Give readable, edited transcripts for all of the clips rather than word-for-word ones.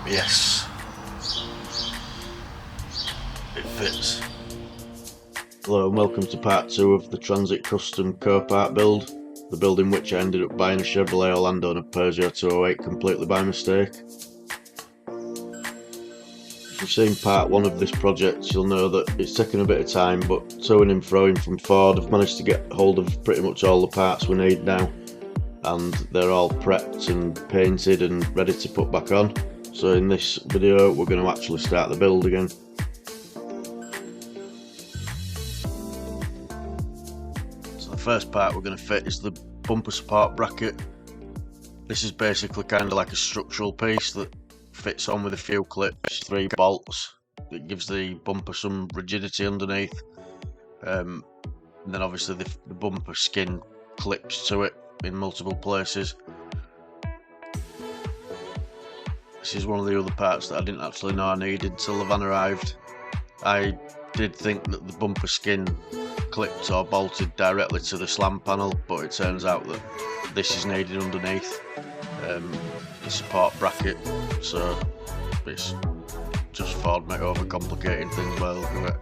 Yes, it fits. Hello and welcome to part 2 of the Transit Custom Copart build, the build in which I ended up buying a Chevrolet Orlando and a Peugeot 208 completely by mistake. If you've seen part 1 of this project, you'll know that it's taken a bit of time, but toing and froing from Ford have managed to get hold of pretty much all the parts we need now, and they're all prepped and painted and ready to put back on. So in this video we're going to actually start the build again. So the first part we're going to fit is the bumper support bracket. This is basically kind of like a structural piece that fits on with a few clips, 3 bolts. It gives the bumper some rigidity underneath, and then obviously the bumper skin clips to it in multiple places. This is one of the other parts that I didn't actually know I needed until the van arrived. I did think that the bumper skin clipped or bolted directly to the slam panel, but it turns out that this is needed underneath the support bracket, so it's just Ford mate overcomplicating things by the look of it.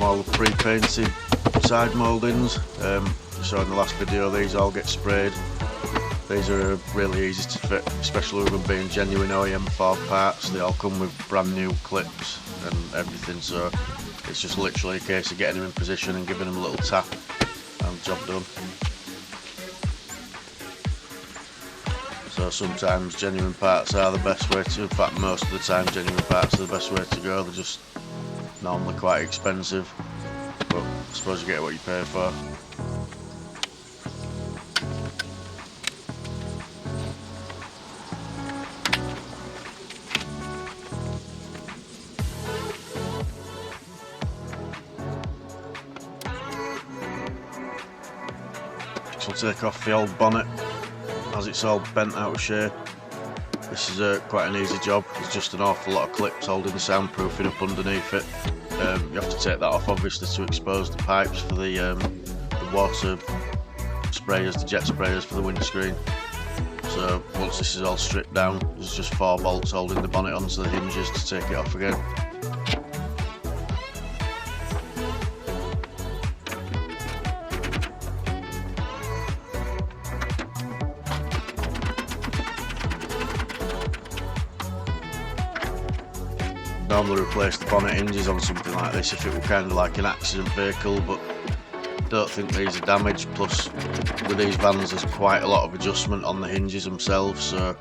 All the pre-painted side mouldings. You saw in the last video, these all get sprayed. These are really easy to fit, especially with them being genuine OEM Ford parts. They all come with brand new clips and everything, so it's just literally a case of getting them in position and giving them a little tap and job done. So sometimes genuine parts are the best way to, in fact most of the time genuine parts are the best way to go. They're just normally quite expensive, but I suppose you get what you pay for. So we'll take off the old bonnet as it's all bent out of shape. This is quite an easy job. There's just an awful lot of clips holding the soundproofing up underneath it. You have to take that off obviously to expose the pipes for the water sprayers, the jet sprayers for the windscreen. So once this is all stripped down, there's just 4 bolts holding the bonnet onto the hinges to take it off again. Normally replace the bonnet hinges on something like this if it were kind of like an accident vehicle, but I don't think these are damaged. Plus with these vans there's quite a lot of adjustment on the hinges themselves, so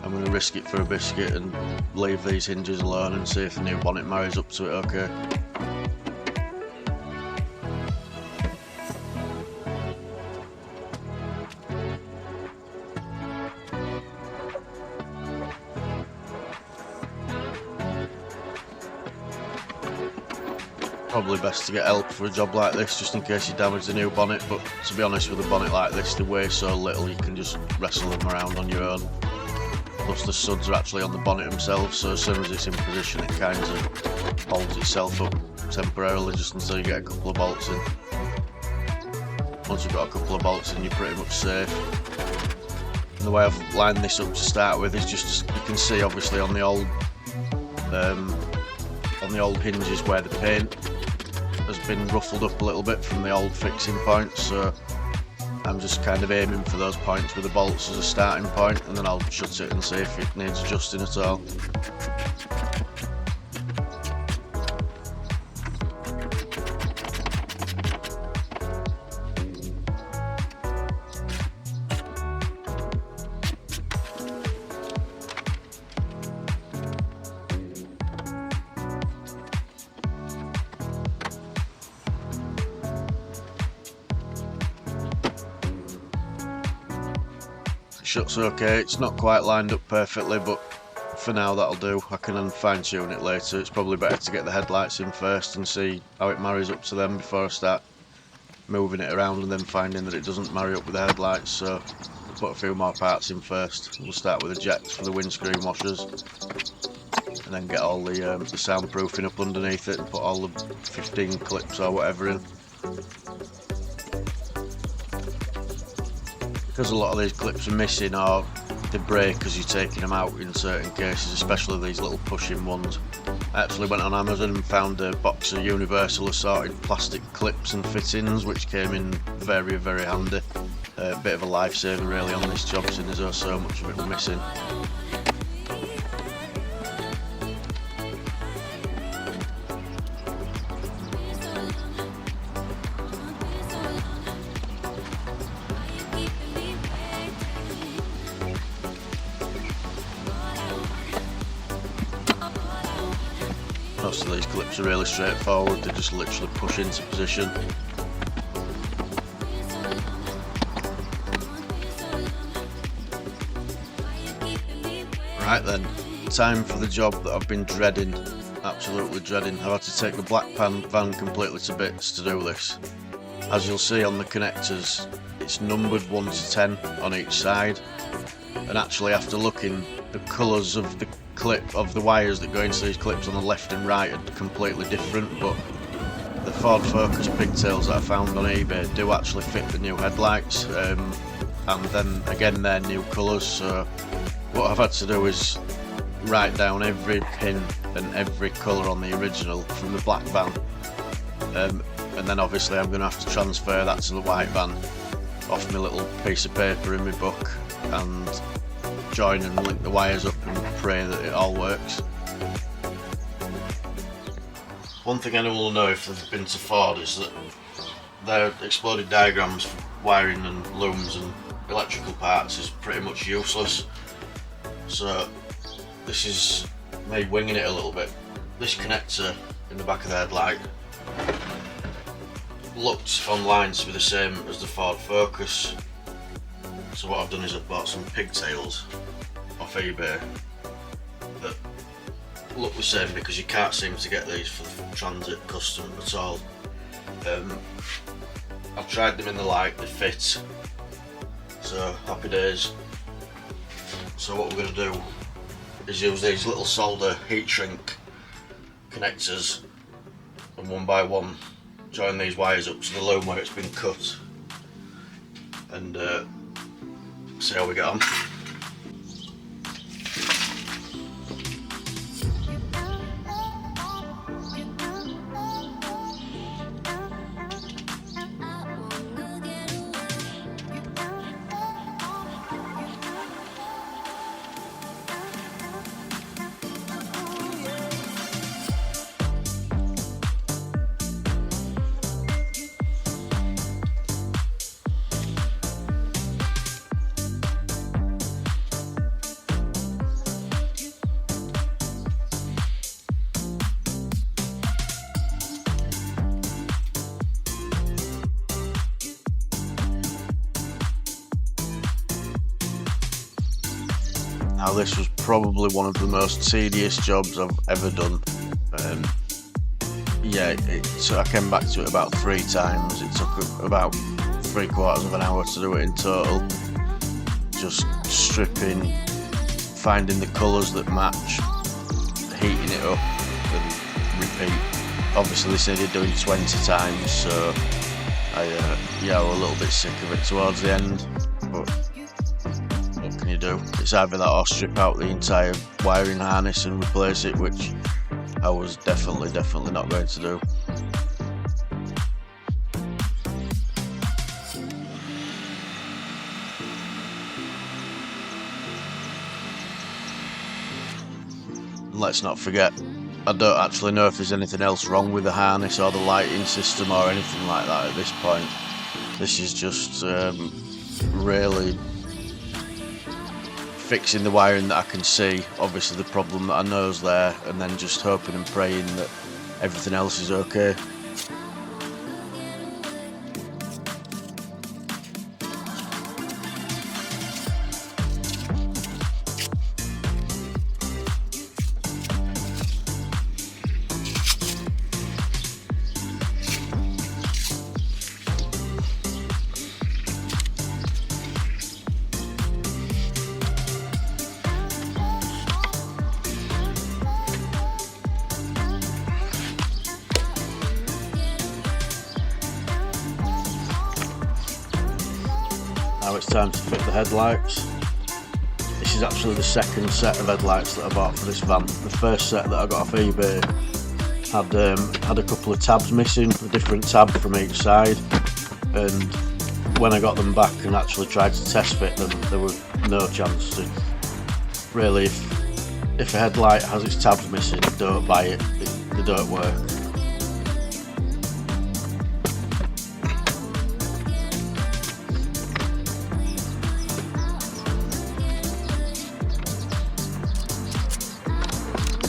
I'm going to risk it for a biscuit and leave these hinges alone and see if the new bonnet marries up to it okay. Probably best to get help for a job like this, just in case you damage the new bonnet, but to be honest with a bonnet like this, they weigh so little you can just wrestle them around on your own. Plus the suds are actually on the bonnet themselves, so as soon as it's in position it kind of holds itself up temporarily just until you get a couple of bolts in. Once you've got a couple of bolts in, you're pretty much safe. And the way I've lined this up to start with is just, you can see obviously on the old hinges where the paint has been ruffled up a little bit from the old fixing points, so I'm just kind of aiming for those points with the bolts as a starting point, and then I'll shut it and see if it needs adjusting at all. Shuts okay, it's not quite lined up perfectly, but for now that'll do. I can fine tune it later. It's probably better to get the headlights in first and see how it marries up to them before I start moving it around and then finding that it doesn't marry up with the headlights, so we'll put a few more parts in first. We'll start with the jacks for the windscreen washers, and then get all the soundproofing up underneath it and put all the 15 clips or whatever in. Because a lot of these clips are missing or they break as you're taking them out in certain cases, especially these little pushing ones. I actually went on Amazon and found a box of universal assorted plastic clips and fittings, which came in very, very handy. A bit of a lifesaver really on this job, since there's so much of it missing. Most of these clips are really straightforward, they just literally push into position. Right then, time for the job that I've been dreading, absolutely dreading. I've had to take the black van completely to bits to do this. As you'll see on the connectors, it's numbered 1 to 10 on each side, and actually after looking, the colours of the clip of the wires that go into these clips on the left and right are completely different, but the Ford Focus pigtails that I found on eBay do actually fit the new headlights, and then again they're new colours, so what I've had to do is write down every pin and every colour on the original from the black van, and then obviously I'm going to have to transfer that to the white van off my little piece of paper in my book and join and link the wires up and pray that it all works. One thing anyone will know if they've been to Ford is that their exploded diagrams for wiring and looms and electrical parts is pretty much useless. So this is me winging it a little bit. This connector in the back of the headlight looked online to be the same as the Ford Focus. So what I've done is I've bought some pigtails off eBay that look the same, because you can't seem to get these for the Transit Custom at all. I've tried them in the light, they fit, so happy days. So what we're going to do is use these little solder heat shrink connectors and one by one join these wires up to the loom where it's been cut, and see how we get on. Now this was probably one of the most tedious jobs I've ever done. Yeah, I came back to it about 3 times. It took about 3/4 of an hour to do it in total. Just stripping, finding the colours that match, heating it up and repeat. Obviously this needed doing 20 times, so I was a little bit sick of it towards the end, but what can you do? It's either that or strip out the entire wiring harness and replace it, which I was definitely not going to do. Let's not forget, I don't actually know if there's anything else wrong with the harness or the lighting system or anything like that at this point. This is just really fixing the wiring that I can see, obviously the problem that I know is there, and then just hoping and praying that everything else is okay. it's time to fit the headlights. This is actually the second set of headlights that I bought for this van. The first set that I got off eBay had a couple of tabs missing, a different tab from each side, and when I got them back and actually tried to test fit them, there was no chance to. Really, if a headlight has its tabs missing, don't buy it, they don't work.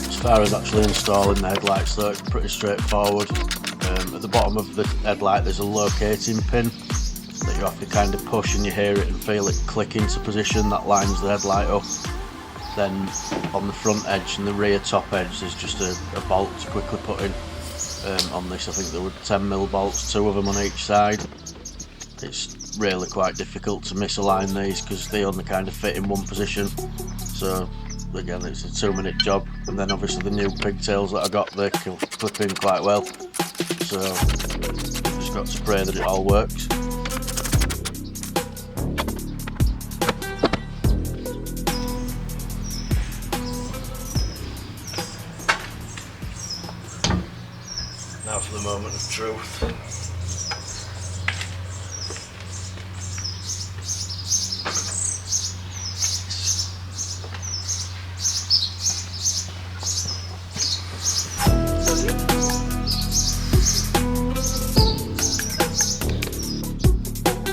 As far as actually installing the headlights though, it's pretty straightforward. At the bottom of the headlight there's a locating pin that you have to kind of push, and you hear it and feel it click into position. That lines the headlight up. Then on the front edge and the rear top edge there's just a bolt to quickly put in. On this I think there were 10mm bolts, 2 of them on each side. It's really quite difficult to misalign these because they only kind of fit in one position. So again, it's a 2-minute job, and then obviously the new pigtails that I got, they clip in quite well. So just got to pray that it all works. Now for the moment of truth.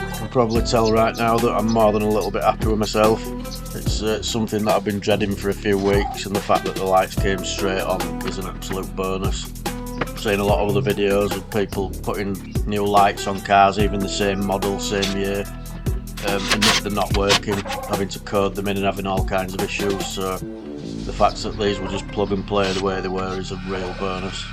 You can probably tell right now that I'm more than a little bit happy with myself. It's something that I've been dreading for a few weeks, and the fact that the lights came straight on is an absolute bonus. I've seen a lot of other videos of people putting new lights on cars, even the same model, same year, and they're not working, having to code them in and having all kinds of issues. So the fact that these were just plug and play the way they were is a real bonus.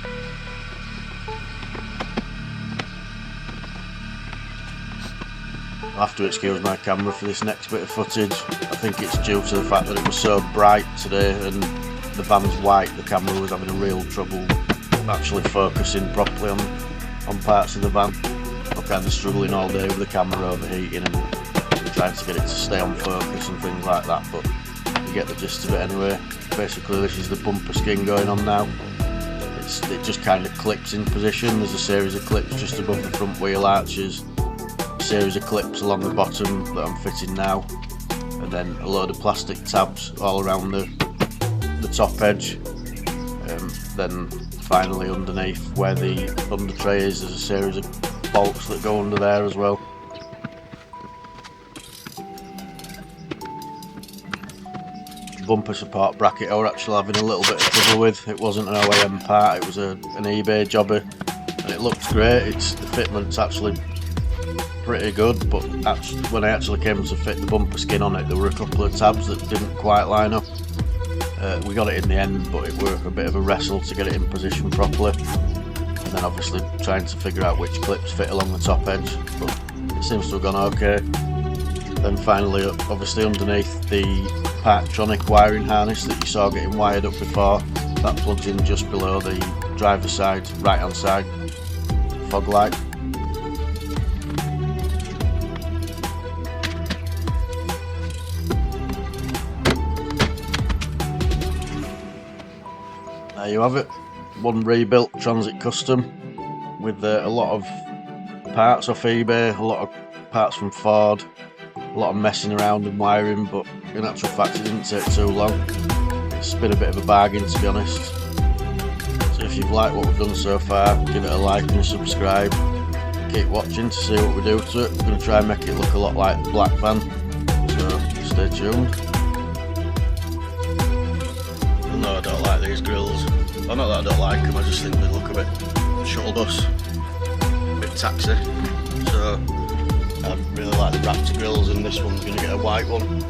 I'll have to excuse my camera for this next bit of footage. I think it's due to the fact that it was so bright today and the van's white, the camera was having a real trouble actually focusing properly on parts of the van. I'm kind of struggling all day with the camera overheating and trying to get it to stay on focus and things like that, but you get the gist of it anyway. Basically this is the bumper skin going on now. It just kind of clips in position. There's a series of clips just above the front wheel arches, a series of clips along the bottom that I'm fitting now, and then a load of plastic tabs all around the top edge. Then finally underneath where the under tray is, there's a series of bolts that go under there as well. The bumper support bracket I were actually having a little bit of trouble with. It wasn't an OEM part, it was an eBay jobber, and it looked great. The fitment's actually pretty good, but when I actually came to fit the bumper skin on it, there were a couple of tabs that didn't quite line up. We got it in the end, but it was a bit of a wrestle to get it in position properly, and then obviously trying to figure out which clips fit along the top edge, but it seems to have gone okay. Then finally, obviously underneath the Parktronic wiring harness that you saw getting wired up before, that plugs in just below the driver's side, right hand side fog light. There you have it, one rebuilt Transit Custom with a lot of parts off eBay, a lot of parts from Ford, a lot of messing around and wiring, but in actual fact it didn't take too long. It's been a bit of a bargain, to be honest. So if you've liked what we've done so far, give it a like and a subscribe. Keep watching to see what we do to it. We're going to try and make it look a lot like the black van, so stay tuned. No, I don't like these grills. Well, not that I don't like them, I just think they look a bit shuttle bus, a bit taxi. So I really like the Raptor grills, and this one's going to get a white one.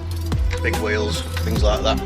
Big wheels, things like that.